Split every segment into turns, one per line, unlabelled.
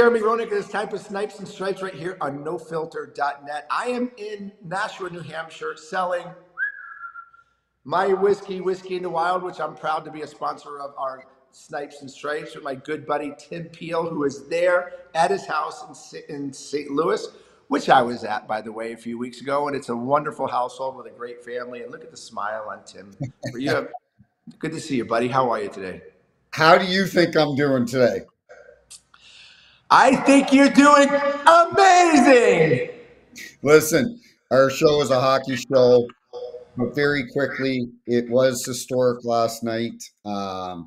Jeremy Roenick. It's time for Snipes and Stripes right here on nofilter.net. I am in Nashua, New Hampshire, selling my whiskey in the wild, which I'm proud to be a sponsor of our Snipes and Stripes with my good buddy Tim Peel, who is there at his house in St. Louis, which I was at, by the way, a few weeks ago. And it's a wonderful household with a great family. And look at the smile on Tim. Good to see you, buddy. How are you today?
How do you think I'm doing today?
I think you're doing amazing.
Listen, our show is a hockey show, but very quickly, it was historic last night. Not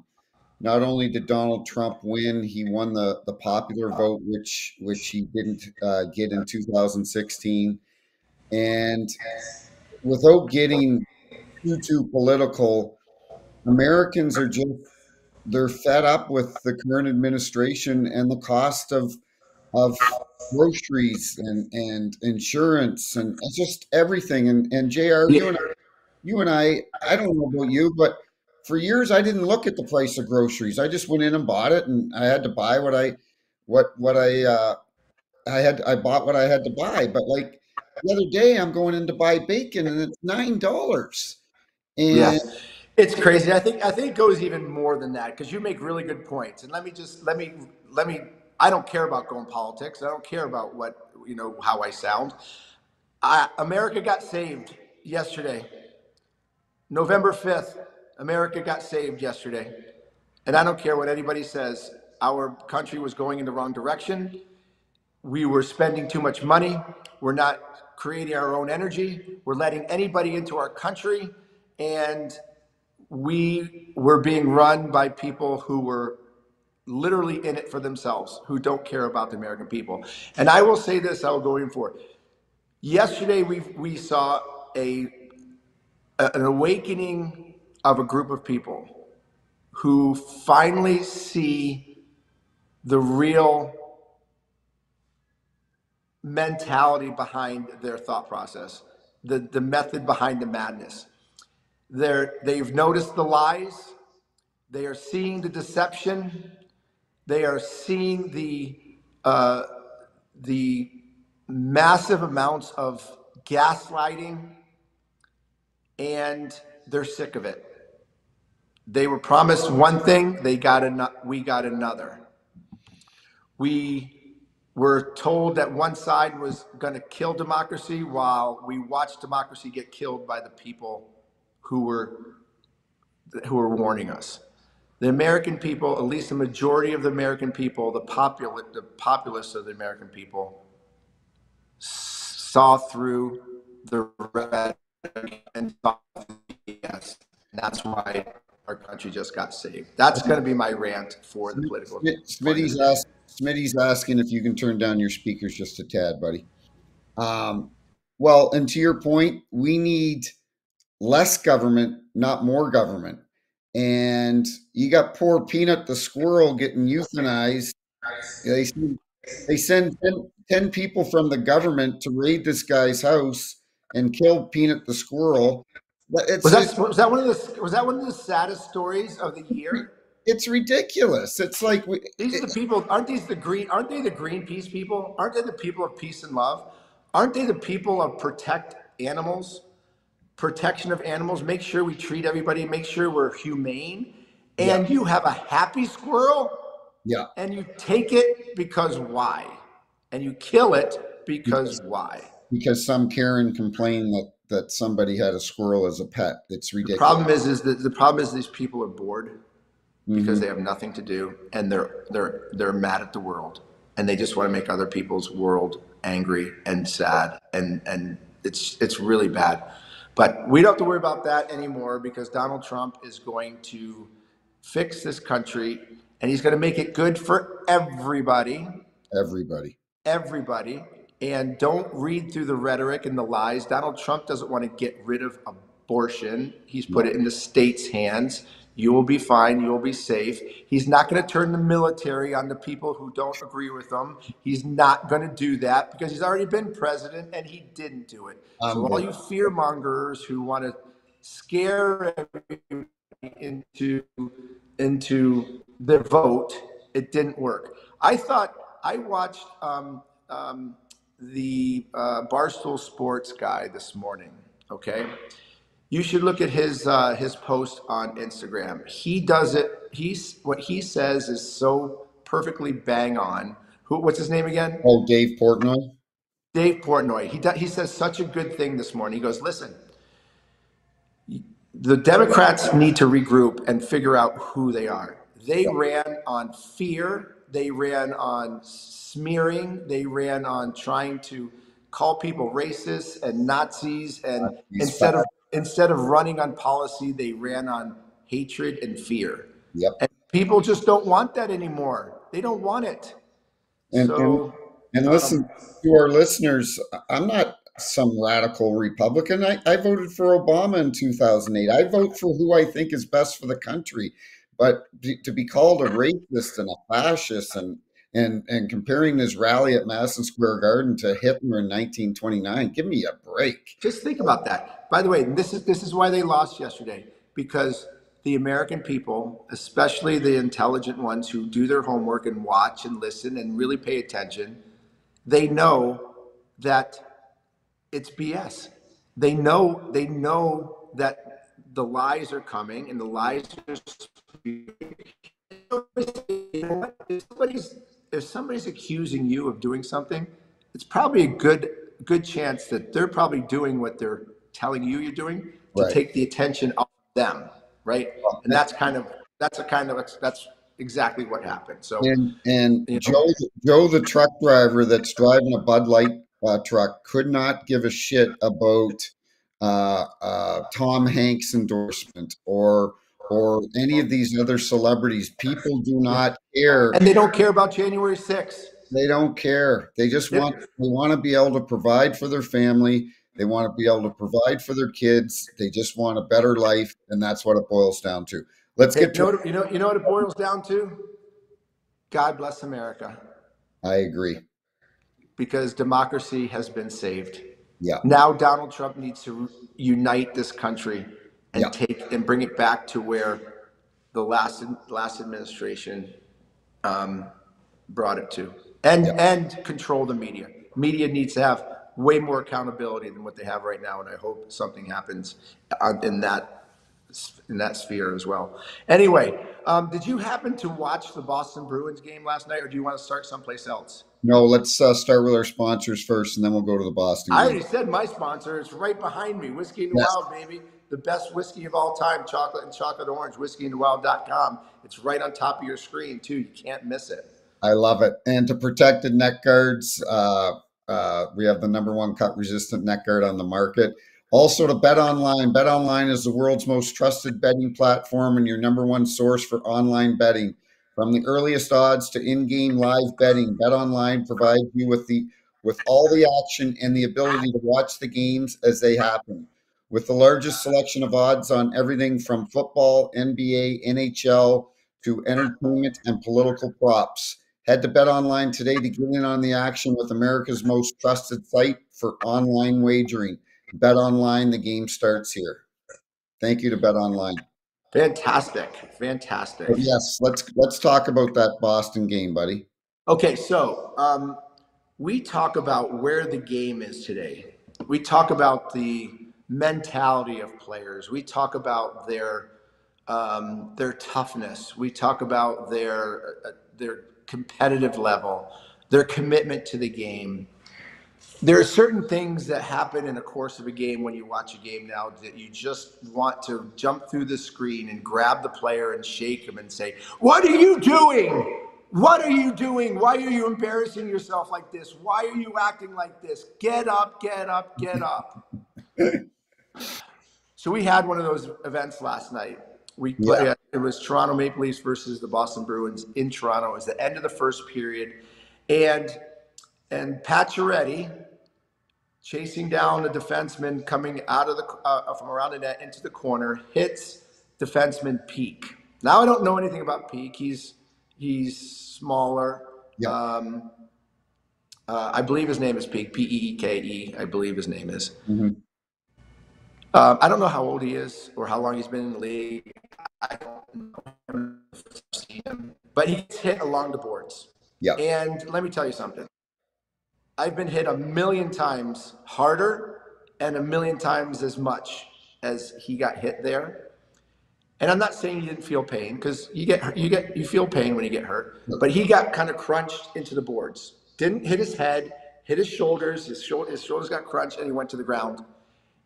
only did Donald Trump win, he won the popular vote, which he didn't get in 2016. And without getting too political, Americans are they're fed up with the current administration and the cost of groceries and insurance and just everything. And JR, you and I don't know about you, but for years I didn't look at the price of groceries. I just went in and bought it, and I had to buy I bought what I had to buy. But like the other day, I'm going in to buy bacon, and it's $9. And
Yes, it's crazy. I think it goes even more than that because you make really good points. And let me. I don't care about going politics. I don't care about how I sound. America got saved yesterday, November 5th. America got saved yesterday, and I don't care what anybody says. Our country was going in the wrong direction. We were spending too much money. We're not creating our own energy. We're letting anybody into our country. And we were being run by people who were literally in it for themselves, who don't care about the American people. And I will say this, I will go in for it. Yesterday, we saw an awakening of a group of people who finally see the real mentality behind their thought process, the method behind the madness. They've noticed the lies. They are seeing the deception. They are seeing the massive amounts of gaslighting, and they're sick of it. They were promised one thing, we got another. We were told that one side was going to kill democracy while we watched democracy get killed by the people who were warning us. The American people, at least the majority of the American people, the populace of the American people, saw through the rhetoric and saw the BS. And that's why our country just got saved. That's going to be my rant for the political.
Smitty's asking if you can turn down your speakers just a tad, buddy. Well, and to your point, we need less government, not more government. And you got poor Peanut the squirrel getting euthanized. They send 10 people from the government to raid this guy's house and kill Peanut the squirrel.
Was that one of the saddest stories of the year?
It's ridiculous. It's like
these are the people. Aren't they the Greenpeace people? Aren't they the people of peace and love? Aren't they the people of protect animals? Protection of animals, make sure we treat everybody, make sure we're humane. And you have a happy squirrel, and you take it because why? And you kill it because why?
Because some Karen complained that somebody had a squirrel as a pet. It's ridiculous.
The problem is these people are bored because they have nothing to do, and they're mad at the world, and they just want to make other people's world angry and sad, and it's really bad. But we don't have to worry about that anymore because Donald Trump is going to fix this country, and he's going to make it good for everybody. Everybody. And don't read through the rhetoric and the lies. Donald Trump doesn't want to get rid of abortion. He's put it in the state's hands. You will be fine. You will be safe. He's not going to turn the military on the people who don't agree with him. He's not going to do that because he's already been president and he didn't do it. So all you fear mongers who want to scare everybody into their vote, it didn't work. I thought I watched the Barstool Sports guy this morning. Okay, you should look at his post on Instagram. He does it. What he says is so perfectly bang on. What's his name again?
Oh, Dave Portnoy.
Dave Portnoy. He says such a good thing this morning. He goes, listen, the Democrats need to regroup and figure out who they are. They ran on fear. They ran on smearing. They ran on trying to call people racists and Nazis. And
He's fat.
instead of running on policy, they ran on hatred and fear.
Yep.
And people just don't want that anymore. They don't want it.
And
So,
listen to our listeners. I'm not some radical Republican. I voted for Obama in 2008. I vote for who I think is best for the country. But to be called a racist and a fascist and comparing this rally at Madison Square Garden to Hitler in 1929, give me a break.
just think about that. By the way, this is why they lost yesterday, because the American people, especially the intelligent ones who do their homework and watch and listen and really pay attention, they know that it's BS. They know that the lies are coming and the lies are. If somebody's accusing you of doing something, it's probably a good chance that they're probably doing what they're telling you you're doing to
Right.
take the attention off them, right? And that's exactly what happened. So
And
you know,
Joe, the truck driver that's driving a Bud Light truck, could not give a shit about Tom Hanks' endorsement or any of these other celebrities. People do not care.
and they don't care about January 6th.
They don't care. They just want to be able to provide for their family. They want to be able to provide for their kids. They just want a better life, and that's what it boils down to. Let's get to.
You know what it boils down to? God bless America.
I agree.
Because democracy has been saved.
Yeah.
Now Donald Trump needs to unite this country and bring it back to where the last administration brought it to, and control the media. Media needs to have way more accountability than what they have right now, and I hope something happens in that sphere as well. Anyway, did you happen to watch the Boston Bruins game last night, or do you want to start someplace else?
No, let's start with our sponsors first, and then we'll go to the Boston game.
I already said my sponsor. It's right behind me. Whiskey in the Wild, baby. The best whiskey of all time, chocolate and chocolate orange, whiskeyinthewild.com. It's right on top of your screen, too. You can't miss it.
I love it. And to protected neck guards, we have the #1 cut-resistant neck guard on the market. Also to Bet Online. Bet Online is the world's most trusted betting platform and your #1 source for online betting. From the earliest odds to in-game live betting, Bet Online provides you with all the action and the ability to watch the games as they happen. With the largest selection of odds on everything from football, NBA, NHL, to entertainment and political props. Head to Bet Online today to get in on the action with America's most trusted site for online wagering. Bet Online, the game starts here. Thank you to Bet Online.
Fantastic.
But yes, let's talk about that Boston game, buddy.
Okay, so we talk about where the game is today. We talk about the mentality of players. We talk about their toughness. We talk about their competitive level, their commitment to the game. There are certain things that happen in the course of a game when you watch a game now that you just want to jump through the screen and grab the player and shake him and say, "What are you doing? What are you doing? Why are you embarrassing yourself like this? Why are you acting like this? Get up, get up, get up." So we had one of those events last night. It was Toronto Maple Leafs versus the Boston Bruins in Toronto. It was the end of the first period. And Pacioretty, chasing down a defenseman coming out of from around the net into the corner, hits defenseman Peak. Now I don't know anything about Peak. He's smaller.
Yeah.
I believe his name is Peak. Peeke. I believe his name is.
Mm-hmm.
I don't know how old he is or how long he's been in the league. I don't know him, but he gets hit along the boards.
Yeah.
And let me tell you something. I've been hit a million times harder and a million times as much as he got hit there. And I'm not saying you didn't feel pain because you feel pain when you get hurt, but he got kind of crunched into the boards. Didn't hit his head, hit his shoulders. His shoulders got crunched, and he went to the ground.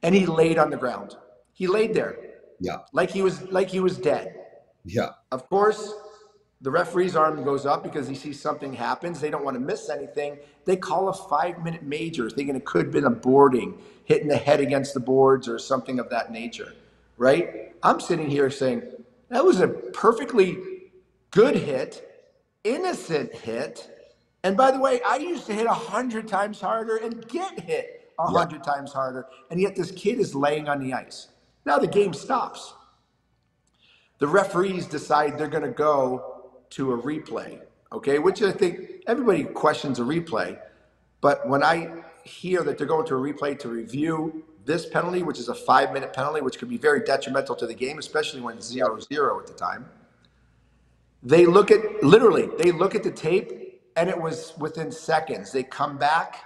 And he laid on the ground. He laid there
Yeah.
like he was dead.
Yeah.
Of course, the referee's arm goes up because he sees something happens. They don't want to miss anything. They call a 5-minute major, thinking it could have been a boarding, hitting the head against the boards or something of that nature, right? I'm sitting here saying, that was a perfectly good hit, innocent hit. And by the way, I used to hit 100 times harder and get hit a
Yeah.
100 times harder. And yet this kid is laying on the ice. Now the game stops. The referees decide they're going to go to a replay, okay? Which I think everybody questions a replay. But when I hear that they're going to a replay to review this penalty, which is a 5-minute penalty, which could be very detrimental to the game, especially when it's 0-0 at the time, they look at the tape, and it was within seconds. They come back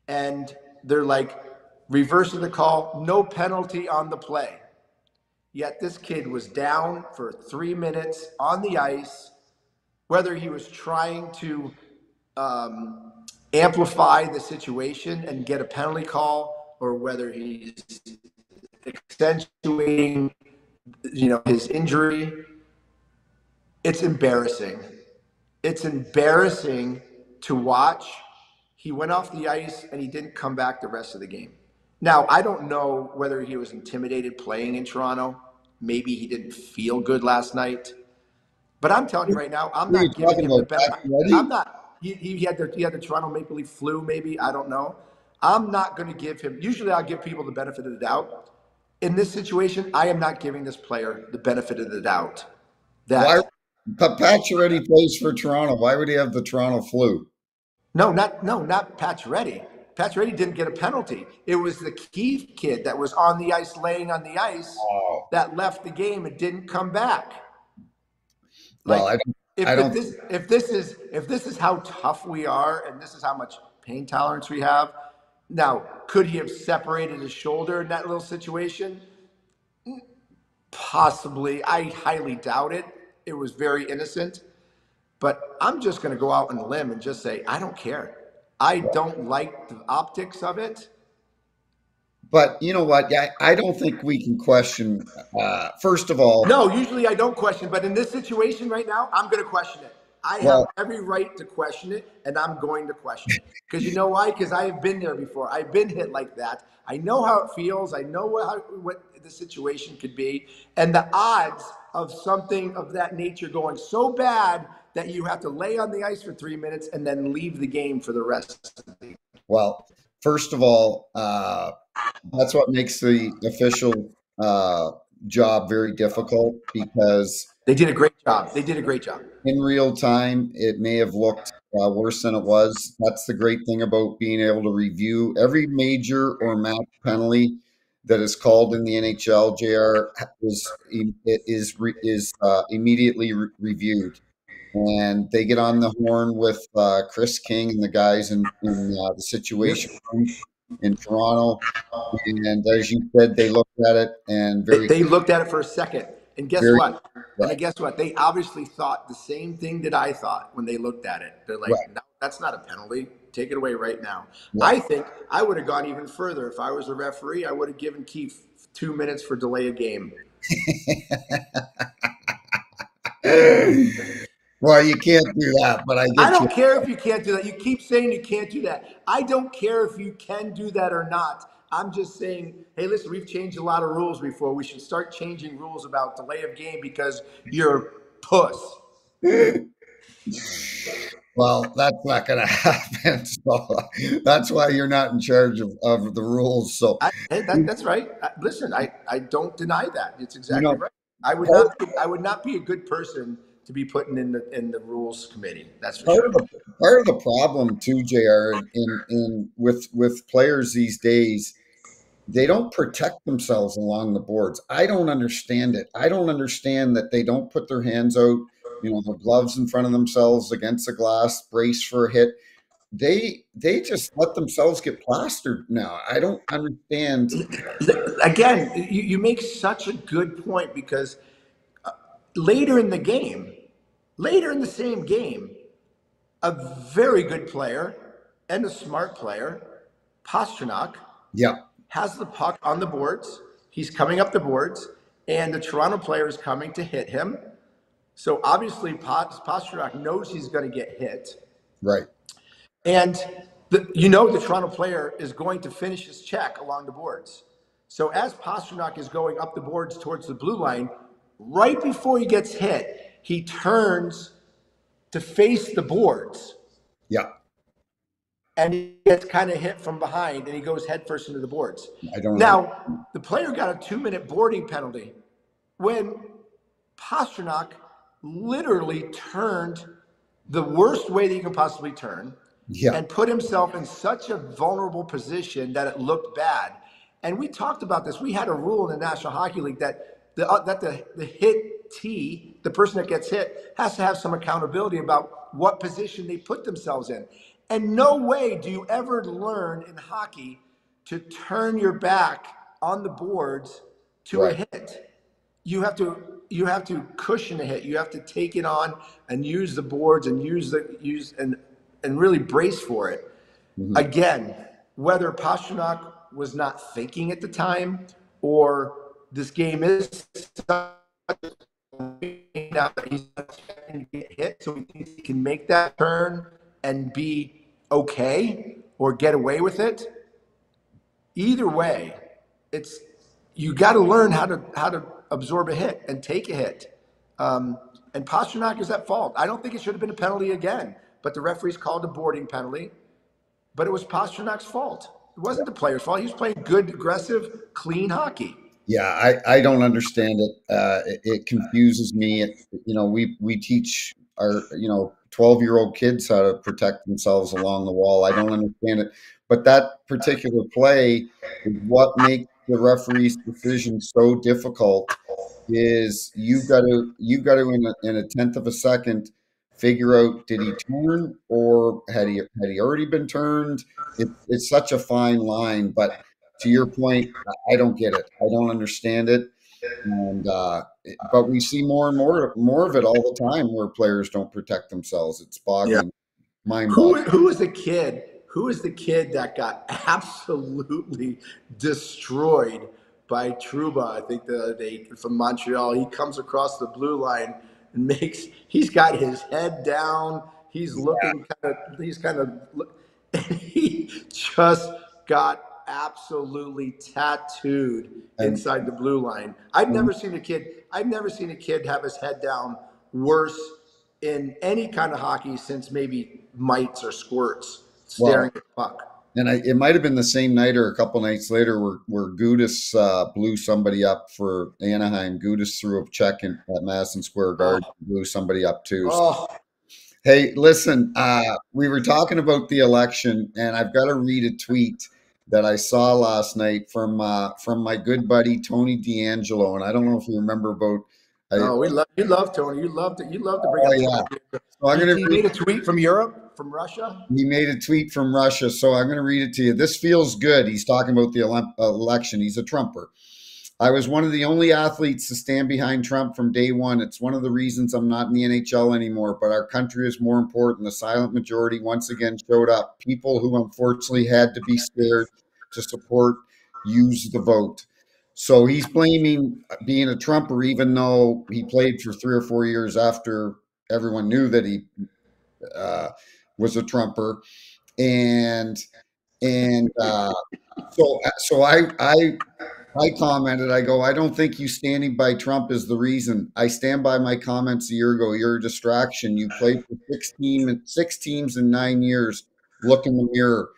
and they're like, reversing the call, no penalty on the play. Yet this kid was down for 3 minutes on the ice, whether he was trying to amplify the situation and get a penalty call, or whether he's accentuating, his injury. It's embarrassing. It's embarrassing to watch. He went off the ice and he didn't come back the rest of the game. Now, I don't know whether he was intimidated playing in Toronto. Maybe he didn't feel good last night. But I'm telling you right now, I'm
Who are you
not giving
talking
him the
about?
benefit. I'm
Ready?
not. He had the Toronto Maple Leaf flu, maybe. I don't know. I'm not going to give him. Usually, I'll give people the benefit of the doubt. In this situation, I am not giving this player the benefit of the doubt.
Why?
That
Pacioretty plays for Toronto. Why would he have the Toronto flu?
not Pacioretty. Pacioretty didn't get a penalty. It was the Keefe kid that was on the ice, laying on the ice,
Oh,
that left the game and didn't come back.
well,
Like,
I don't.
if this is how tough we are, and this is how much pain tolerance we have. Now, could he have separated his shoulder in that little situation? Possibly. I highly doubt it. It was very innocent. But I'm just going to go out on a limb and just say, I don't care. I don't like the optics of it.
But you know what? I don't think we can question. First of all,
No, usually I don't question, but in this situation right now, I'm going to question it. I have
well,
every right to question it, and I'm going to question it. Because you know why? Because I have been there before. I've been hit like that. I know how it feels. I know what the situation could be. And the odds of something of that nature going so bad that you have to lay on the ice for 3 minutes and then leave the game for the rest of the game.
well, first of all, that's what makes the official job very difficult because
They did a great job. They did a great job.
in real time, it may have looked worse than it was. That's the great thing about being able to review every major or match penalty that is called in the NHL. JR is immediately reviewed, and they get on the horn with Chris King and the guys in the situation
Yep.
room in Toronto. And as you said, they looked at it and
They looked at it for a second, and guess
very
what?
right,
They obviously thought the same thing that I thought when they looked at it. They're like,
right,
"No, that's not a penalty. Take it away right now."
right.
I think I would have gone even further if I was a referee. I would have given Keefe 2 minutes for delay of game.
Well, you can't do that, but I
I
get you.
don't care if you can't do that. You keep saying you can't do that. I don't care if you can do that or not. I'm just saying, hey, listen, we've changed a lot of rules before. We should start changing rules about delay of game because you're a puss.
Well, that's not going to happen. So that's why you're not in charge of the rules. So,
Hey, that's right. Listen, I don't deny that. It's
you
exactly
know,
right.
part,
I would not be a good person to be putting in the rules committee. That's for
part
sure.
of the part of the problem too, JR, in with players these days, they don't protect themselves along the boards. I don't understand it. I don't understand that they don't put their hands out their gloves in front of themselves against the glass, brace for a hit. They just let themselves get plastered now. I don't understand.
Again, you make such a good point because later in the game, later in the same game, a very good player and a smart player, Pasternak,
Yeah,
has the puck on the boards. He's coming up the boards, and the Toronto player is coming to hit him. So obviously, Pasternak knows he's going to get hit.
right.
And the Toronto player is going to finish his check along the boards. So as Pasternak is going up the boards towards the blue line, right before he gets hit, he turns to face the boards
Yeah,
and he gets kind of hit from behind and he goes headfirst into the boards.
I don't know.
Now, the player got a 2-minute boarding penalty when Pasternak literally turned the worst way that you can possibly turn
Yeah,
and put himself in such a vulnerable position that it looked bad. And we talked about this. We had a rule in the National Hockey League that the hit T, the person that gets hit, has to have some accountability about what position they put themselves in. And no way do you ever learn in hockey to turn your back on the boards to a
right.
hit. You have to cushion a hit. You have to take it on and use the boards and and really brace for it.
Mhm.
Again, whether Pasternak was not thinking at the time or this game is now that he's expecting to get hit, so he thinks he can make that turn and be okay or get away with it. Either way, it's you got to learn how to absorb a hit and take a hit. And Pasternak is at fault. I don't think it should have been a penalty again, but the referees called a boarding penalty. But it was Pasternak's fault. It wasn't the player's fault. He was playing good, aggressive, clean hockey.
Yeah, I don't understand it. It confuses me. We teach our 12-year-old kids how to protect themselves along the wall. I don't understand it, but that particular play is what makes the referee's decision so difficult. Is you've got to in a tenth of a second figure out, did he turn, or had he already been turned? It's such a fine line, but to your point, I don't get it. I don't understand it. And but we see more and more of it all the time where players don't protect themselves. It's
Yeah.
boggling, mind
Who
boggling.
who was the kid? Who was the kid that got absolutely destroyed by Truba? I think the other day from Montreal. He comes across the blue line and He's got his head down. He's looking kind of. He's kind of. And he just got absolutely tattooed
And,
inside the blue line. I've
and
never seen a kid. I've never seen a kid have his head down worse in any kind of hockey since maybe mites or squirts staring
well,
at the puck.
and it might have been the same night or a couple nights later where Gudis blew somebody up for Anaheim. Gudis threw a check at Madison Square
Oh,
Garden, blew somebody up too.
oh,
Hey, listen, we were talking about the election, and I've got to read a tweet that I saw last night from my good buddy Tony D'Angelo, and I don't know if you remember about.
oh, you love Tony. You love to bring
Oh
up
yeah,
Tony.
so I'm
He,
going to
he
read.
made a tweet from Europe, from Russia.
He made a tweet from Russia, so I'm going to read it to you. This feels good. He's talking about the election. He's a Trumper. I was one of the only athletes to stand behind Trump from day one. It's one of the reasons I'm not in the NHL anymore, but our country is more important. The silent majority once again showed up. People who unfortunately had to be scared to support use the vote. So he's blaming being a Trumper, even though he played for 3 or 4 years after everyone knew that he uh, was a Trumper. And so I commented, I go, I don't think you standing by Trump is the reason. I stand by my comments a year ago. You're a distraction. You played for six teams in 9 years. Look in the mirror.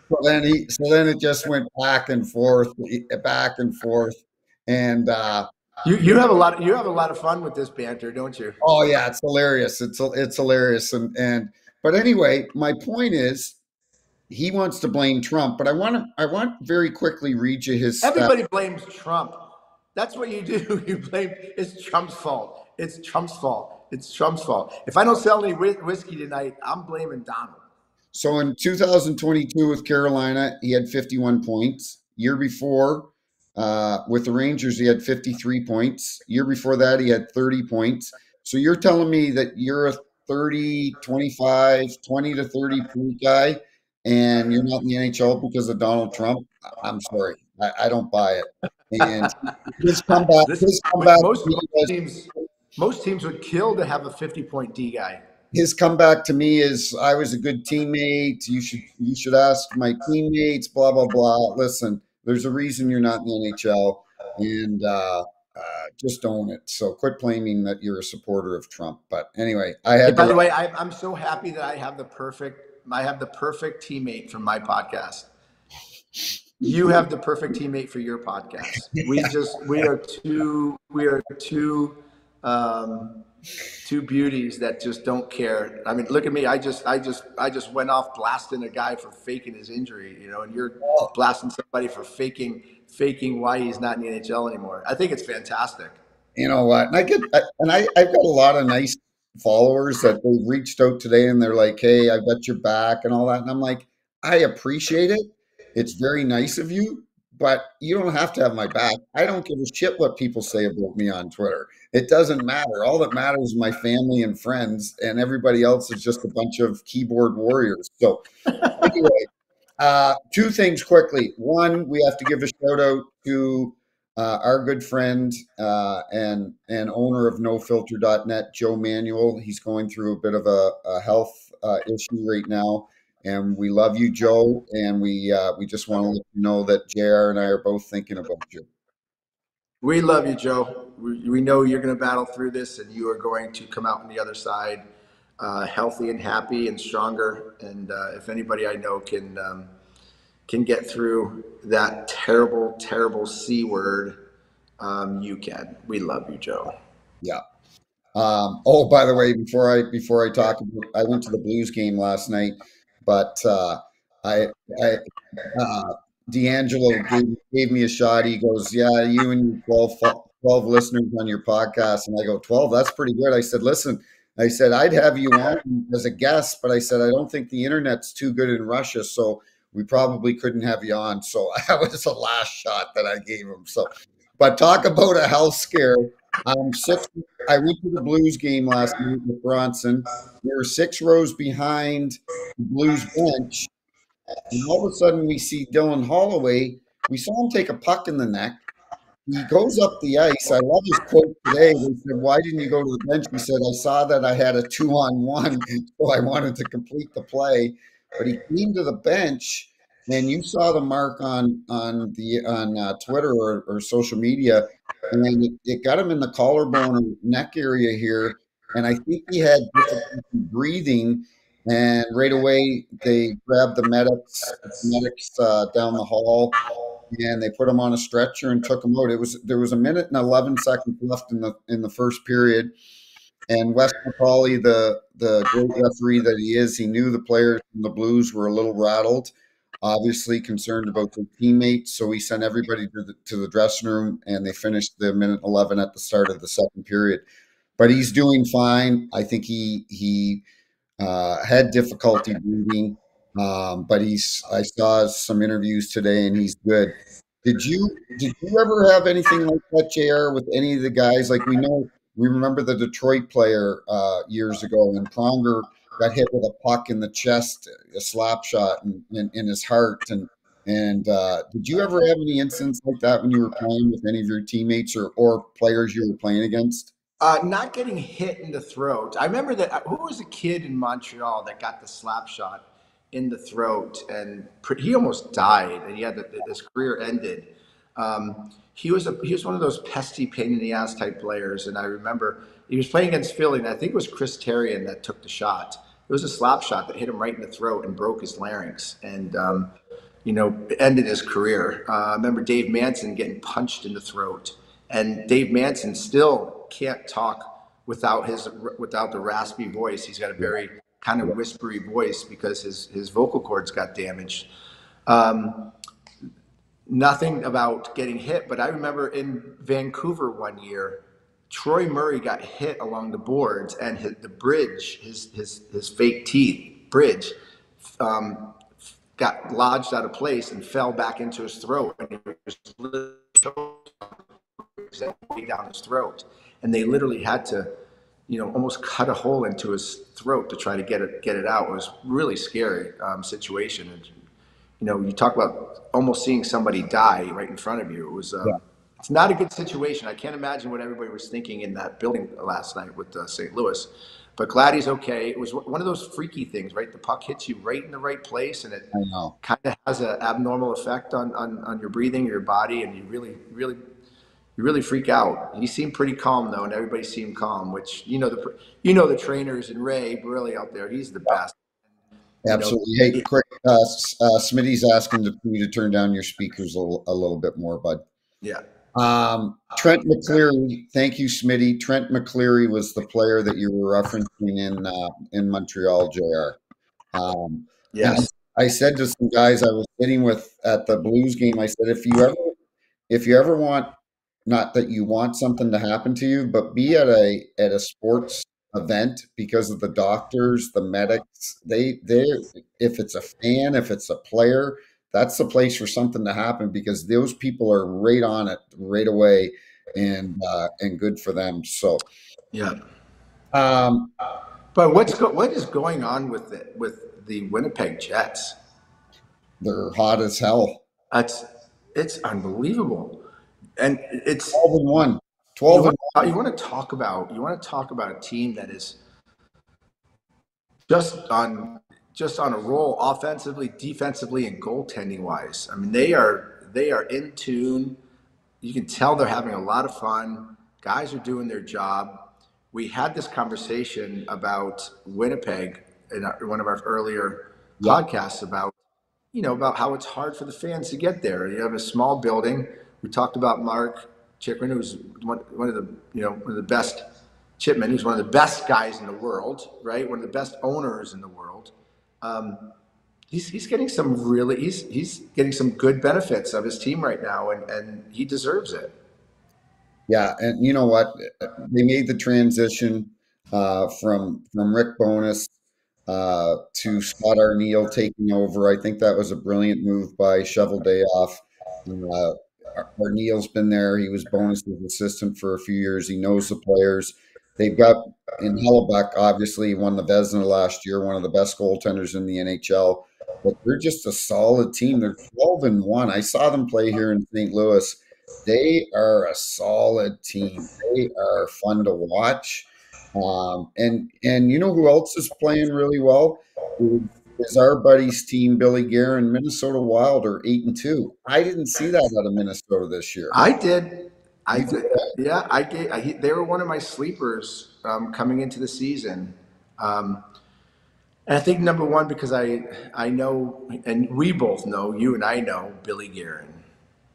So then it just went back and forth. And
You have a lot of fun with this banter, don't you?
oh yeah, it's hilarious. It's hilarious. And but anyway, my point is he wants to blame Trump, but I want very quickly read you his stat.
Everybody blames Trump. That's what you do. You blame it's Trump's fault. It's Trump's fault. It's Trump's fault. If I don't sell any whiskey tonight, I'm blaming Donald.
So in 2022 with Carolina, he had 51 points. Year before, with the Rangers, he had 53 points. Year before that, he had 30 points. So you're telling me that you're a 30, 25, 20 to 30 point guy, and you're not in the NHL because of Donald Trump? I'm sorry. I don't buy it. And
Listen,
his comeback to
most
me was
teams most teams would kill to have a 50-point D guy.
his comeback to me is I was a good teammate. You should ask my teammates. Blah blah blah. Listen, there's a reason you're not in the NHL, and just own it. So quit claiming that you're a supporter of Trump. But anyway, I
Hey,
had
by
to.
the way, I'm so happy that I have the perfect teammate for my podcast. You have the perfect teammate for your podcast. Um, two beauties that just don't care. I mean, look at me. I just went off blasting a guy for faking his injury, and you're blasting somebody for faking why he's not in the NHL anymore. I think it's fantastic.
You know what? I've got a lot of nice followers that they've reached out today and they're like, "Hey, I've got your back" and all that. And I'm like, I appreciate it. It's very nice of you, but you don't have to have my back. I don't give a shit what people say about me on Twitter. It doesn't matter. All that matters is my family and friends, and everybody else is just a bunch of keyboard warriors. So anyway, two things quickly. One, we have to give a shout out to our good friend and owner of NoFilter.net, Joe Manuel. He's going through a bit of a health issue right now, and we love you, Joe. And we just want to let you know that JR and I are both thinking about you.
We love you, Joe. We know you're going to battle through this, and you are going to come out on the other side healthy and happy and stronger. And if anybody I know can get through that terrible, terrible C word, you can. We love you, Joe.
Yeah. Oh, by the way, before I talk about, I went to the Blues game last night, but I D'Angelo gave me a shot. He goes, "Yeah, you and your 12 listeners on your podcast." And I go, 12? That's pretty good. I said, "Listen," I said, "I'd have you on as a guest, but I said, I don't think the internet's too good in Russia, so we probably couldn't have you on." So that was the last shot that I gave him. So, but talk about a health scare. I went to the Blues game last night with Bronson. We were 6 rows behind the Blues bench, and all of a sudden, we see Dylan Holloway. We saw him take a puck in the neck. He goes up the ice. I love his quote today. They said, "Why didn't you go to the bench?" He said, "I saw that I had a 2-on-1, so I wanted to complete the play." But he came to the bench, and you saw the mark on Twitter or social media, and it got him in the collarbone or neck area here. And I think he had difficulty breathing. And right away, they grabbed the medics down the hall, and they put him on a stretcher and took him out. There was a minute and 11 seconds left in the first period, and Wes McCauley, the great referee that he is, he knew the players from the Blues were a little rattled, obviously concerned about their teammates, so he sent everybody to the dressing room, and they finished the minute 11 at the start of the second period. But he's doing fine. I think he had difficulty breathing, but I saw some interviews today, and he's good. Did you ever have anything like that, JR, with any of the guys? Like we remember the Detroit player years ago when Pronger got hit with a puck in the chest, a slap shot in his heart, and did you ever have any incidents like that when you were playing with any of your teammates or players you were playing against?
Not getting hit in the throat. I remember that. Who was a kid in Montreal that got the slap shot in the throat, and he almost died, and his career ended. He was one of those pesky pain in the ass type players, and I remember he was playing against Philly, and I think it was Chris Terrian that took the shot. It was a slap shot that hit him right in the throat and broke his larynx, and ended his career. I remember Dave Manson getting punched in the throat, and Dave Manson still can't talk without the raspy voice. He's got a very kind of whispery voice because his vocal cords got damaged. Um, Nothing about getting hit, but I remember in Vancouver one year, Troy Murray got hit along the boards, and the bridge, his fake teeth bridge, um, got lodged out of place and fell back into his throat, and it was way down his throat, and they literally had to, almost cut a hole into his throat to try to get it out. It was a really scary situation, and you talk about almost seeing somebody die right in front of you. It was.
Yeah,
It's not a good situation. I can't imagine what everybody was thinking in that building last night with St. Louis. But glad he's okay. It was one of those freaky things, right? The puck hits you right in the right place, and it
I know.
kind of has an abnormal effect on your breathing, your body, and you really freak out. He seemed pretty calm though, and everybody seemed calm. Which the trainers and Ray really out there. He's the best. You know,
Absolutely. Hey,
it,
quick, Smitty's asking you to turn down your speakers a little bit more, bud.
yeah.
Trent McCleary, thank you, Smitty. Trent McCleary was the player that you were referencing in Montreal, JR. And
Yes.
I said to some guys I was sitting with at the Blues game, I said, if you ever want, not that you want something to happen to you, but be at a sports event, because of the doctors, the medics, they if it's a fan, if it's a player, that's the place for something to happen, because those people are right on it right away, and good for them. So
Yeah.
um
But what is going on with the Winnipeg Jets?
they're hot as hell.
That's it's unbelievable, and it's
12-1.
you
12
want
and
you want to talk about a team that is just on a roll offensively, defensively, and goaltending wise. I mean, they are in tune. You can tell they're having a lot of fun. Guys are doing their job. We had this conversation about Winnipeg in one of our earlier
yeah,
podcasts about how it's hard for the fans to get there. You have a small building. We talked about Mark Chikrin, who's one of the one of the best Chipman, who's one of the best guys in the world, right? One of the best owners in the world. Um, he's getting some he's getting some good benefits of his team right now, and he deserves it.
yeah. And you know what? They made the transition from Rick Bowness to Scott Arniel taking over. I think that was a brilliant move by Shovel Day off. Uh, Arniel's been there. He was Bowness's assistant for a few years. He knows the players. They've got in Hellebuck, obviously, he won the Vezina last year, one of the best goaltenders in the NHL. But they're just a solid team. They're 12-1. I saw them play here in St. Louis. They are a solid team. They are fun to watch. And you know who else is playing really well is our buddy's team, Billy Guerin. Minnesota Wild are 8-2. I didn't see that out of Minnesota this year.
I did. I
You did
did. Yeah, I did. They were one of my sleepers coming into the season. And I think number one because I know, and we both know, you and I know Billy Guerin,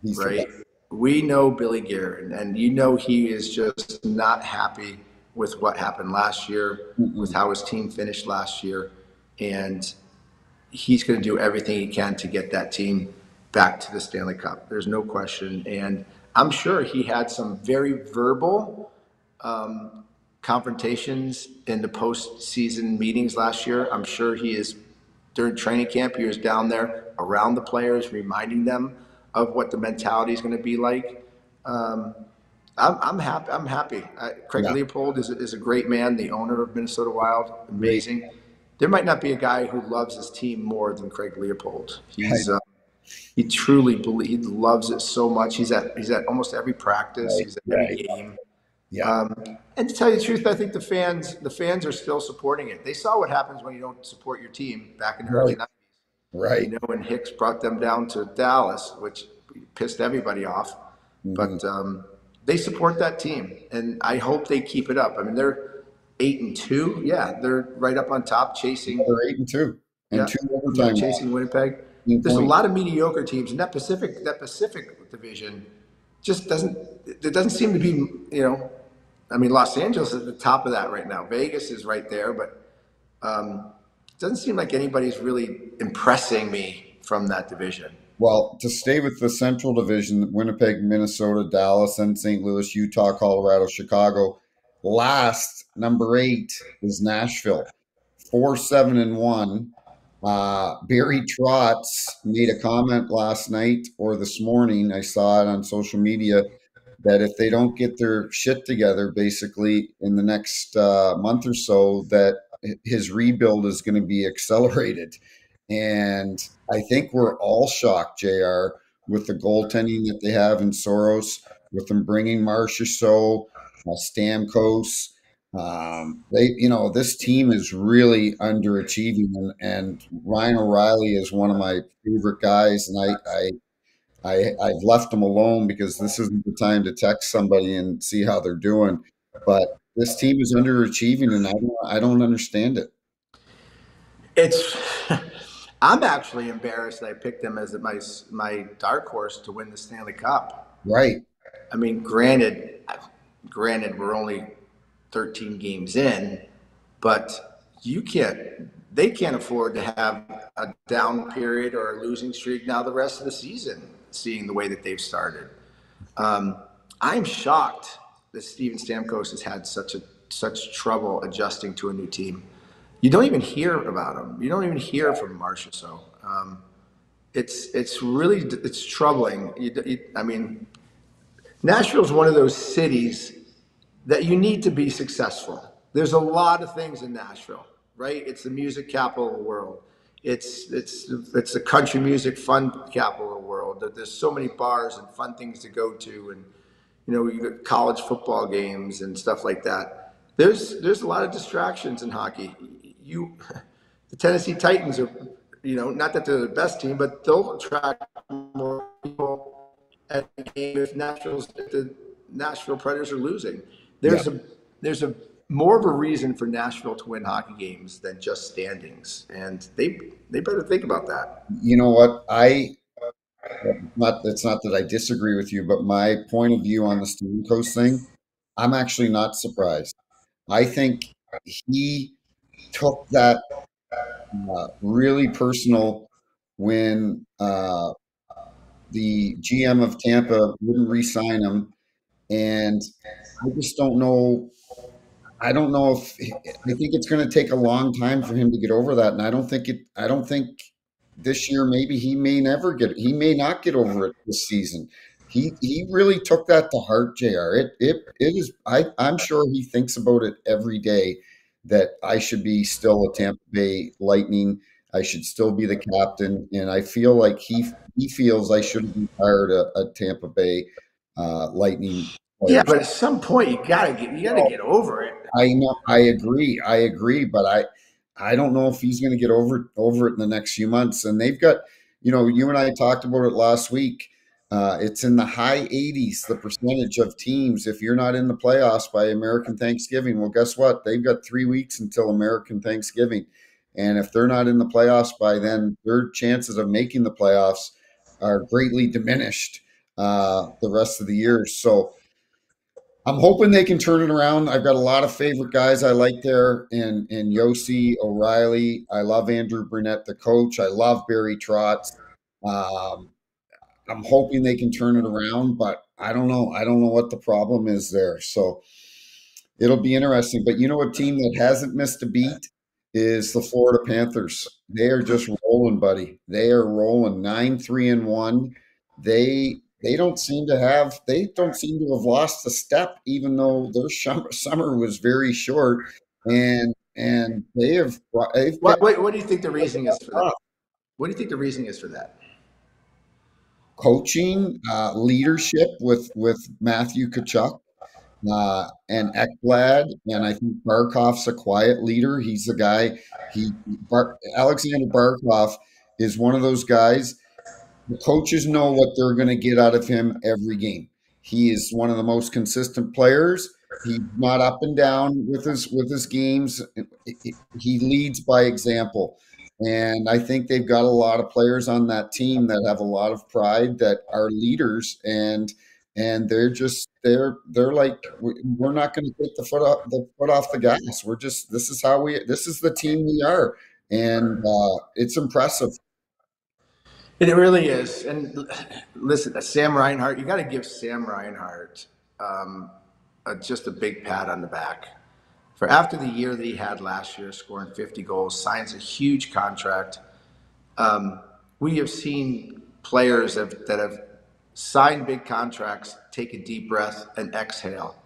he's the
right?
best.
We know Billy Guerin, and he is just not happy with what happened last year, with
Mm-mm.
how his team finished last year, and he's going to do everything he can to get that team back to the Stanley Cup. There's no question, and I'm sure he had some very verbal confrontations in the postseason meetings last year. I'm sure he is during training camp. He was down there around the players, reminding them of what the mentality is going to be like. Um, I'm happy. I'm happy. Craig
Yeah,
Leopold is a great man, the owner of Minnesota Wild.
great.
Amazing. There might not be a guy who loves his team more than Craig Leopold.
I
He truly he loves it so much. He's at almost every practice.
right,
He's at every
right.
game.
Yeah,
Um, and to tell you the truth, I think the fans are still supporting it. They saw what happens when you don't support your team back in the early
right,
'90s.
right.
When Hicks brought them down to Dallas, which pissed everybody off.
Mhm.
But they support that team, and I hope they keep it up. I mean, they're 8-2. Yeah, they're right up on top, chasing.
They're 8-2 and
Yeah,
two
yeah,
overtime
chasing Winnipeg. There's a
points.
lot of mediocre teams, and that Pacific division just doesn't. There doesn't seem to be. I mean, Los Angeles is at the top of that right now. Vegas is right there, but it doesn't seem like anybody's really impressing me from that division.
Well, to stay with the Central Division, Winnipeg, Minnesota, Dallas, and St. Louis, Utah, Colorado, Chicago. Last, number 8 is Nashville, 4-7-1. Barry Trotz made a comment last night or this morning. I saw it on social media that if they don't get their shit together, basically in the next month or so, that his rebuild is going to be accelerated. And I think we're all shocked, JR, with the goaltending that they have in Soros, with them bringing Marchessault, Stamkos. This team is really underachieving, and Ryan O'Reilly is one of my favorite guys, and I've left them alone because this isn't the time to text somebody and see how they're doing. But this team is underachieving, and I don't understand it.
It's. I'm actually embarrassed that I picked them as my dark horse to win the Stanley Cup.
Right.
I mean, granted, we're only 13 games in, but they can't afford to have a down period or a losing streak now the rest of the season, seeing the way that they've started. I'm shocked that Steven Stamkos has had such trouble adjusting to a new team. You don't even hear about him. You don't even hear from Marcia. So it's troubling. I mean, Nashville's one of those cities that you need to be successful. There's a lot of things in Nashville, right? It's the music capital of the world. It's the country music fun capital of the world. There's so many bars and fun things to go to, and you got college football games and stuff like that. There's a lot of distractions in hockey. The Tennessee Titans are, not that they're the best team, but they'll attract more people at the game if the Nashville Predators are losing.
Yeah.
There's a more of a reason for Nashville to win hockey games than just standings, and they better think about that.
You know what? It's not that I disagree with you, but my point of view on the Stamkos thing, I'm actually not surprised. I think he took that really personal when the GM of Tampa wouldn't re-sign him, and I just don't know. I don't know if I think it's going to take a long time for him to get over that, and I don't think it. I don't think this year. Maybe he may never get. He may not get over it this season. He really took that to heart, Jr. It is. I'm sure he thinks about it every day. That I should be still a Tampa Bay Lightning. I should still be the captain, and I feel like he feels I shouldn't be hired a Tampa Bay Lightning
Yeah,
player.
but at some point you gotta get over it.
I know, I agree, but I don't know if he's going to get over it in the next few months. And they've got, you and I talked about it last week. It's in the high 80s, the percentage of teams. If you're not in the playoffs by American Thanksgiving, well, guess what? They've got 3 weeks until American Thanksgiving, and if they're not in the playoffs by then, their chances of making the playoffs are greatly diminished the rest of the year. So I'm hoping they can turn it around. I've got a lot of favorite guys I like there in Yossi, O'Reilly. I love Andrew Burnett, the coach. I love Barry Trotz. Um, I'm hoping they can turn it around, but I don't know. I don't know what the problem is there. So it'll be interesting. But you know, a team that hasn't missed a beat is the Florida Panthers. They are just rolling, buddy. They are rolling 9-3-1. They don't seem to have lost a step, even though their summer was very short, and they've kept
What do you think the reasoning is for that? What do you think the reasoning is for that?
coaching, leadership with Matthew Kachuk and Ekblad, and I think Barkov's a quiet leader. He's the guy. Alexander Barkov is one of those guys. The coaches know what they're going to get out of him every game. He is one of the most consistent players. He's not up and down with his games. He leads by example. And I think they've got a lot of players on that team that have a lot of pride, that are leaders, and they're like, we're not going to take the foot off the gas. This is the team we are, and it's impressive.
It really is. And listen, Sam Reinhart, you got to give Sam Reinhart just a big pat on the back. For after the year that he had last year, scoring 50 goals, signs a huge contract. We have seen players that have signed big contracts take a deep breath and exhale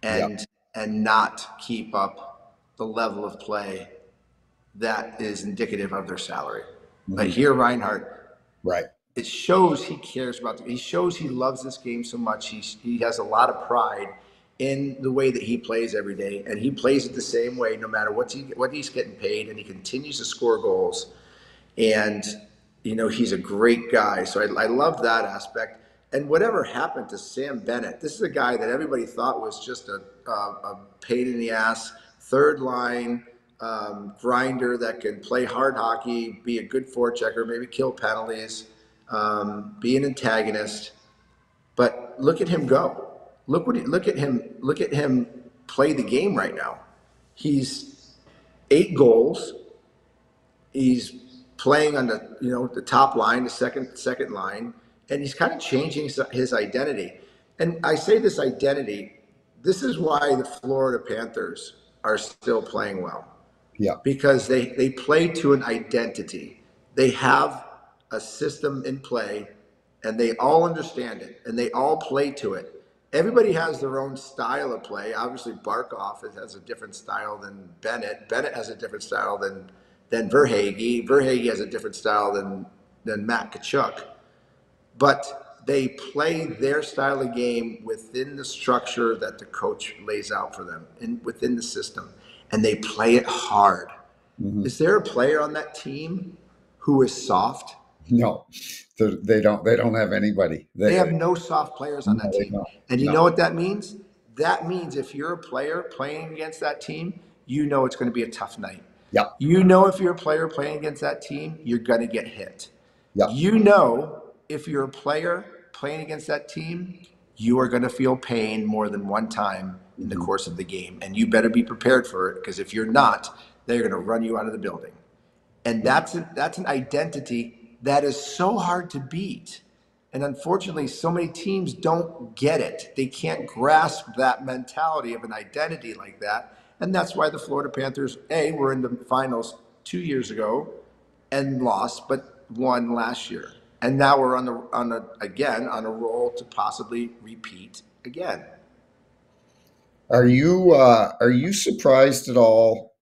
Yeah.
and not keep up the level of play that is indicative of their salary. But
Mhm.
here, Reinhardt,
Right.
it shows he cares about. He shows he loves this game so much. He has a lot of pride in the way that he plays every day, and he plays it the same way no matter what he's getting paid, and he continues to score goals. And he's a great guy. So I love that aspect. And whatever happened to Sam Bennett? This is a guy that everybody thought was just a pain in the ass, third line grinder that can play hard hockey, be a good forechecker, maybe kill penalties, be an antagonist. But look at him go. Look at him play the game right now. He's 8 goals. He's playing on the top line, the second line, and he's kind of changing his identity. And I say this identity. This is why the Florida Panthers are still playing well,
Yeah.
because they play to an identity. They have a system in play, and they all understand it, and they all play to it. Everybody has their own style of play. Obviously, Barkov has a different style than Bennett. Bennett has a different style than Verhaeghe. Verhaeghe has a different style than Matt Tkachuk. But they play their style of game within the structure that the coach lays out for them and within the system, and they play it hard.
Hmm.
Is there a player on that team who is soft?
No, they don't have anybody.
They have no soft players on
No,
that
they
team.
don't.
And you
No.
know what that means? That means if you're a player playing against that team, you know it's going to be a tough night.
Yeah.
You know if you're a player playing against that team, you're going to get hit.
Yeah.
You know if you're a player playing against that team, you are going to feel pain more than one time in the
Hmm.
course of the game. And you better be prepared for it, because if you're not, they're going to run you out of the building. And that's an identity that is so hard to beat. And unfortunately, so many teams don't get it. They can't grasp that mentality of an identity like that. And that's why the Florida Panthers, were in the finals 2 years ago and lost, but won last year. And now we're on a roll to possibly repeat again.
Are you surprised at all?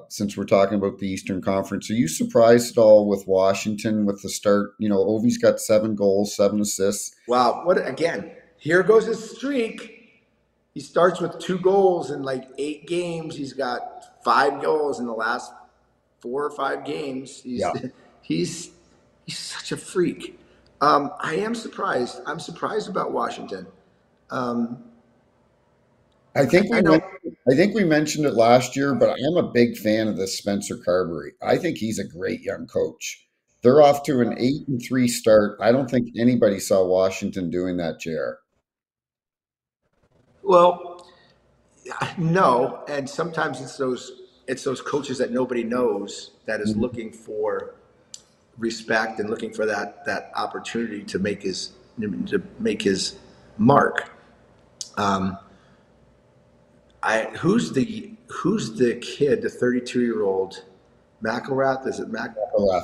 Since we're talking about the Eastern Conference, are you surprised at all with Washington with the start? You know, Ovi's got 7 goals, 7 assists.
Wow, what again? Here goes his streak. He starts with 2 goals in like 8 games. He's got 5 goals in the last 4 or 5 games.
Yeah.
He's he's such a freak. I am surprised. I'm surprised about Washington. Um,
I think
I know.
I think we mentioned it last year, but I am a big fan of this Spencer Carberry. I think he's a great young coach. They're off to an 8-3 start. I don't think anybody saw Washington doing that, JR.
Well, no, and sometimes it's those coaches that nobody knows that is
Mhm.
looking for respect and looking for that opportunity to make his mark. Um, I who's the kid, the 32-year-old McElrath? Is it
Left.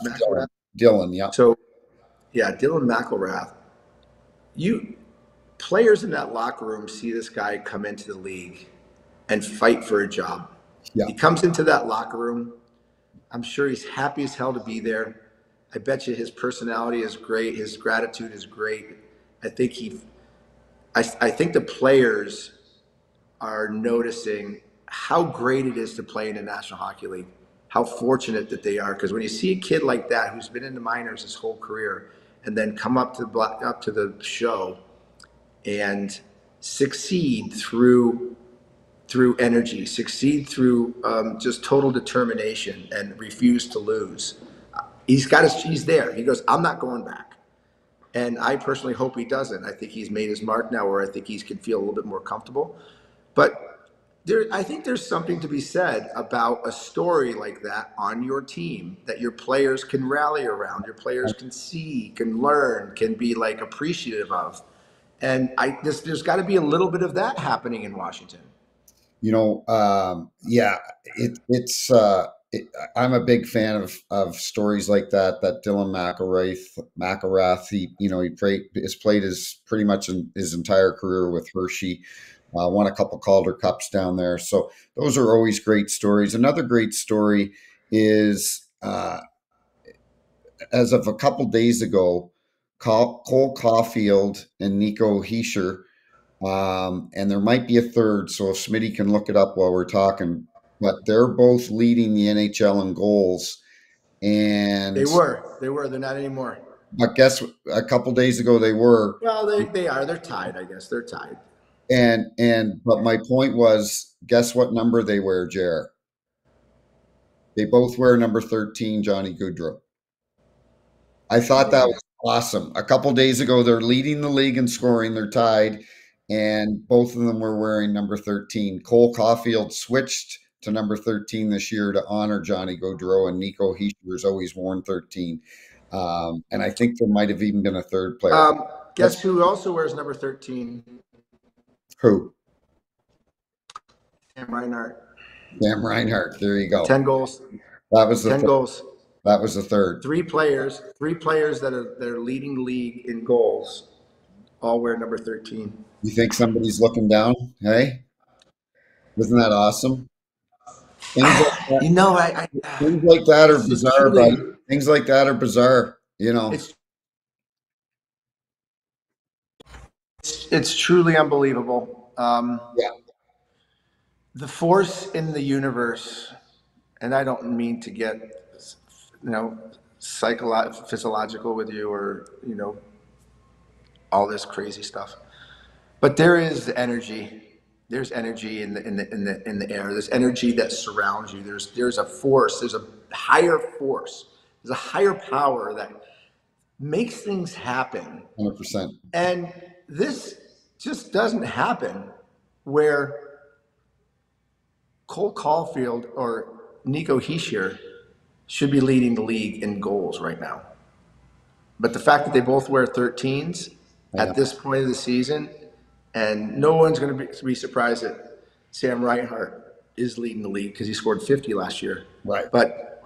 McElrath?
Dylan, yeah.
So yeah, Dylan McElrath. You Players in that locker room see this guy come into the league and fight for a job.
Yeah.
He comes into that locker room. I'm sure he's happy as hell to be there. I bet you his personality is great. His gratitude is great. I think I think the players are noticing how great it is to play in the National Hockey League, how fortunate that they are. Because when you see a kid like that who's been in the minors his whole career and then come up to the show and succeed through energy, succeed through just total determination and refuse to lose. He's there. He goes, I'm not going back. And I personally hope he doesn't. I think he's made his mark now where I think he can feel a little bit more comfortable. But I think there's something to be said about a story like that on your team that your players can rally around, your players can see, can learn, can be like appreciative of. And there's got to be a little bit of that happening in Washington.
Yeah, I'm a big fan of stories like that. That Dylan McIlrath, has played his pretty much his entire career with Hershey. Won a couple Calder Cups down there. So those are always great stories. Another great story is as of a couple days ago, Cole Caulfield and Nico Hischier, and there might be a third, so if Smitty can look it up while we're talking, but they're both leading the NHL in goals.
They
And
were. They were. They're not anymore.
but guess a couple days ago they were.
Well, they are. They're tied, I guess. They're tied.
And but my point was, guess what number they wear, Jer? They both wear number 13, Johnny Gaudreau. I thought that was awesome. A couple days ago, they're leading the league in scoring. They're tied, and both of them were wearing number 13. Cole Caulfield switched to number 13 this year to honor Johnny Gaudreau, and Nico Hischier has always worn 13. And I think there might have even been a third player.
Guess who also wears number 13?
Who?
Sam Reinhart.
Sam Reinhart. There you go.
10 goals.
That was the
10 goals.
That was the third.
Three players that are leading the league in goals, all wear number 13.
You think somebody's looking down? Hey, isn't that awesome? Things like that, things like that are bizarre, buddy. Things like that are bizarre.
It's truly unbelievable.
Yeah.
The force in the universe, and I don't mean to get physiological with you or all this crazy stuff, but there is energy. There's energy in the air. There's energy that surrounds you. There's a force. There's a higher force. There's a higher power that makes things happen.
100%.
And this just doesn't happen where Cole Caulfield or Nico Hischier should be leading the league in goals right now. But the fact that they both wear 13s at this point of the season, and no one's going to be surprised that Sam Reinhart is leading the league because he scored 50 last year.
Right.
But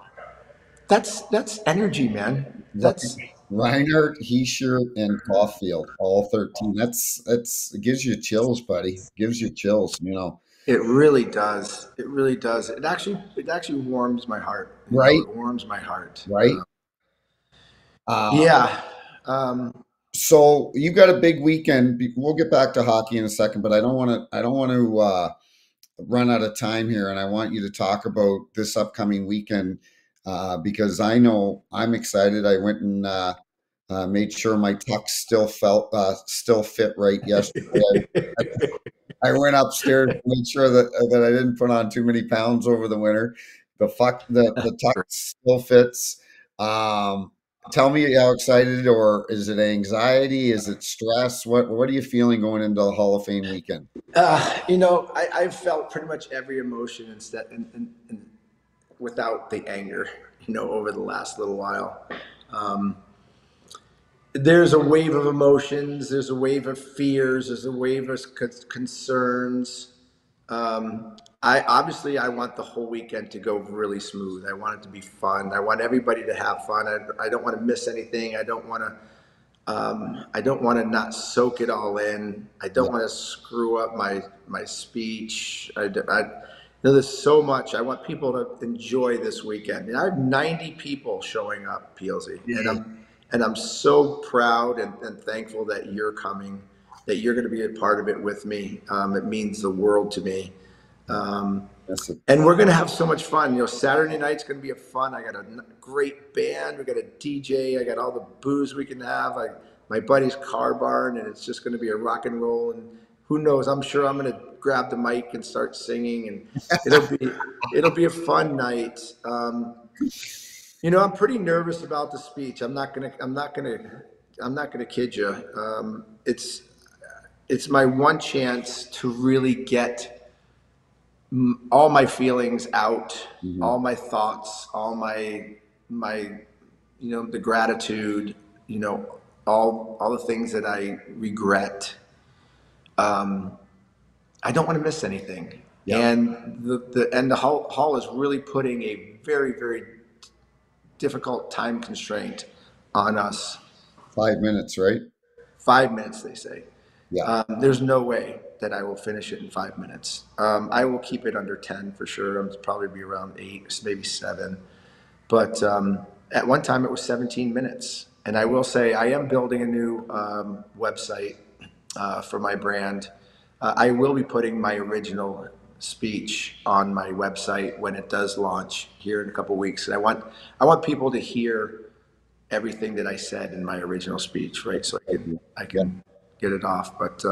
that's energy, man. That's
Reinhart, Hischier, and Caulfield, all 13. It gives you chills, buddy. It gives you chills.
It really does. It really does. It actually warms my heart.
Right.
It warms my heart.
Right.
Yeah.
So you got a big weekend. We'll get back to hockey in a second, but I don't want to run out of time here, and I want you to talk about this upcoming weekend because I know I'm excited. I went and made sure my tux still fit right yesterday. I went upstairs to make sure that I didn't put on too many pounds over the winter. The tux still fits. Tell me how excited, or is it anxiety? Is it stress? What are you feeling going into the Hall of Fame weekend?
I've felt pretty much every emotion and without the anger, over the last little while. There's a wave of emotions. There's a wave of fears. There's a wave of concerns. I want the whole weekend to go really smooth. I want it to be fun. I want everybody to have fun. I don't want to miss anything. I don't want to not soak it all in. I don't want to screw up my speech. There's so much. I want people to enjoy this weekend. And I have 90 people showing up, PLZ, and I'm so proud and thankful that you're coming, that you're going to be a part of it with me. It means the world to me. And we're going to have so much fun. Saturday night's going to be fun. I got a great band. We got a DJ. I got all the booze we can have. My buddy's car barn, and it's just going to be a rock and roll. And who knows? I'm sure I'm going to grab the mic and start singing, and it'll be a fun night. I'm pretty nervous about the speech. I'm not gonna kid you. It's my one chance to really get all my feelings out,
Hmm.
all my thoughts, all my the gratitude, all the things that I regret. I don't want to miss anything.
Yeah.
And the hall is really putting a very, very difficult time constraint on us.
5 minutes, right?
5 minutes, they say.
Yeah.
There's no way that I will finish it in 5 minutes. I will keep it under 10 for sure. I'm probably be around 8, maybe 7. But at one time it was 17 minutes. And I will say I am building a new website for my brand. I will be putting my original speech on my website when it does launch here in a couple of weeks. And I want people to hear everything that I said in my original speech, right? So I
Yeah.
can get it off. But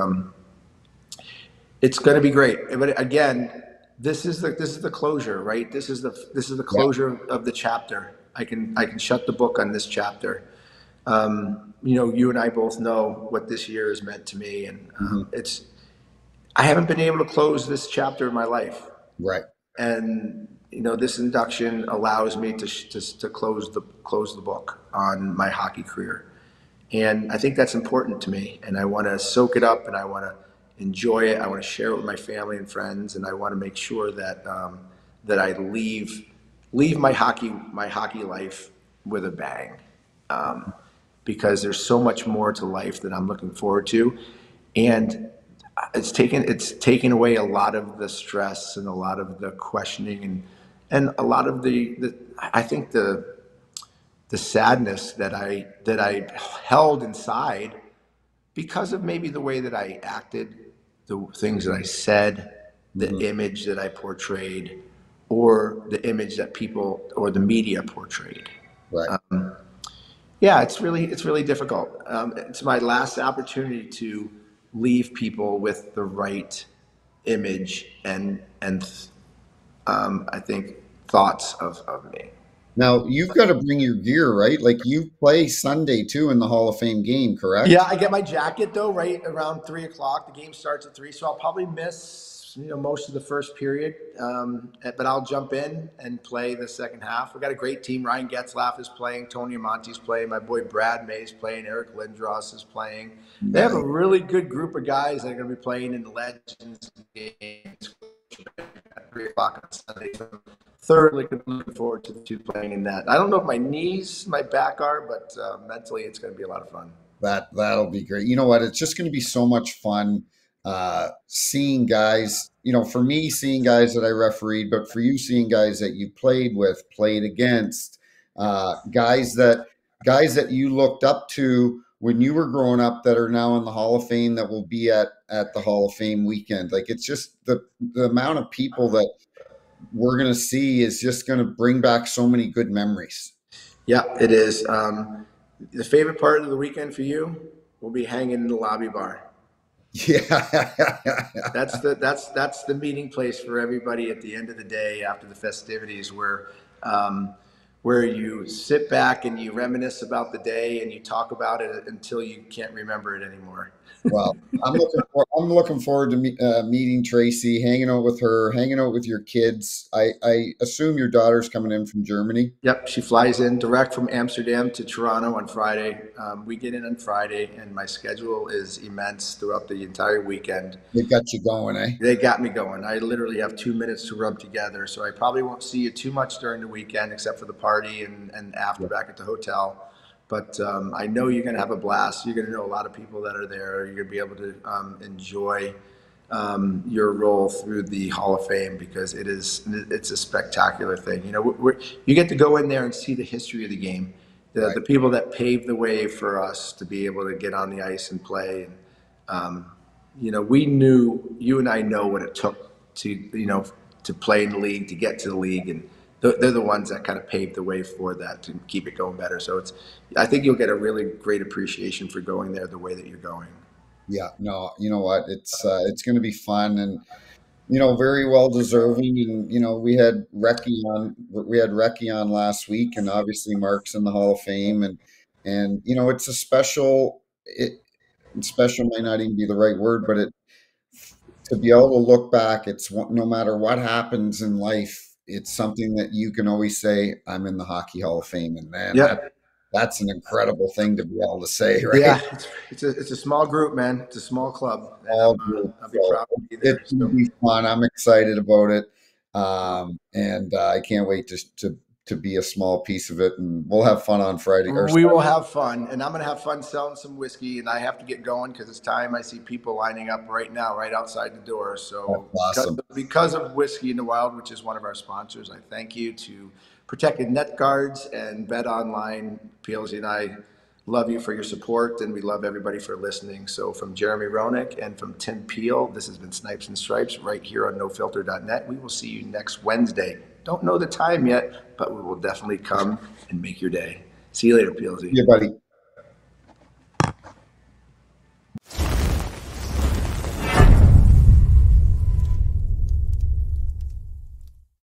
it's going to be great. But again, this is the closure, right? This is the
Yeah.
closure of the chapter. I can shut the book on this chapter. You and I both know what this year has meant to me, and
Hmm.
it's I haven't been able to close this chapter in my life,
Right.
and this induction allows me to close the book on my hockey career. And I think that's important to me. And I want to soak it up and I want to enjoy it. I want to share it with my family and friends. And I want to make sure that I leave my hockey life with a bang. Because there's so much more to life that I'm looking forward to. And it's taken away a lot of the stress and a lot of the questioning and a lot of the I think the sadness that I held inside because of maybe the way that I acted, the things that I said, the
Hmm.
image that I portrayed, or the image that people or the media portrayed.
Right.
Yeah, it's really difficult. It's my last opportunity to leave people with the right image and I think thoughts of me.
Now you've got to bring your gear, right? Like you play Sunday too in the Hall of Fame game,
Yeah,
correct?
I get my jacket though right around 3 o'clock. The game starts at 3, so I'll probably miss most of the first period. But I'll jump in and play the second half. We got a great team. Ryan Getzlaff is playing. Tony Amonte's playing. My boy Brad May's playing. Eric Lindros is playing. They have a
Nice.
really good group of guys that are going to be playing in the Legends games at 3 o'clock on Sunday. So thoroughly looking forward to the two playing in that. I don't know if my knees, my back are, but mentally it's going to be a lot of fun.
That'll be great. You know what? It's just going to be so much fun seeing guys. For me, seeing guys that I refereed, but for you, seeing guys that you played with, played against, guys that you looked up to when you were growing up that are now in the Hall of Fame that will be at the Hall of Fame weekend. Like it's just the amount of people that we're going to see is just going to bring back so many good memories.
Yeah, it is. The favorite part of the weekend for you will be hanging in the lobby bar.
Yeah.
That's the meeting place for everybody at the end of the day after the festivities, um, where you sit back and you reminisce about the day and you talk about it until you can't remember it anymore.
Well, I'm looking forward to meeting Tracy, hanging out with her, hanging out with your kids. I assume your daughter's coming in from Germany.
Yep, she flies in direct from Amsterdam to Toronto on Friday. We get in on Friday, and my schedule is immense throughout the entire weekend.
They've got you going, eh?
They got me going. I literally have 2 minutes to rub together, so I probably won't see you too much during the weekend, except for the party and after
Yeah.
back at the hotel. But I know you're going to have a blast. You're going to know a lot of people that are there. You're going to be able to enjoy your role through the Hall of Fame because it's a spectacular thing. You get to go in there and see the history of the game, the
Right.
the people that paved the way for us to be able to get on the ice and play. And we knew you and I know what it took to play in the league, to get to the league, and they're the ones that kind of paved the way for that to keep it going better. So I think you'll get a really great appreciation for going there the way that you're going.
Yeah. No, you know what? It's going to be fun and very well deserving. And we had Recchi on last week, and obviously Mark's in the Hall of Fame, and it's a special. Special might not even be the right word, but to be able to look back, no matter what happens in life, it's something that you can always say, I'm in the Hockey Hall of Fame. And man,
Yep.
that's an incredible thing to be able to say, right?
Yeah, it's a small group, man. It's a small club, and
All group.
I'll be
So
proud to be
it's
there.
going to
So
be fun. I'm excited about it. And I can't wait to be a small piece of it. And we'll have fun on Friday or
we will have fun, and I'm going to have fun selling some whiskey. And I have to get going because it's time. I see people lining up right now, right outside the door.
That's
So
awesome.
because of Whiskey in the Wild, which is one of our sponsors, I thank you to Protected Net Guards and Bet Online. PLZ and I love you for your support, and we love everybody for listening. So from Jeremy Roenick and from Tim Peel, this has been Snipes and Stripes right here on nofilter.net. We will see you next Wednesday. Don't know the time yet, but we will definitely come and make your day. See you later, PLZ.
Yeah, buddy.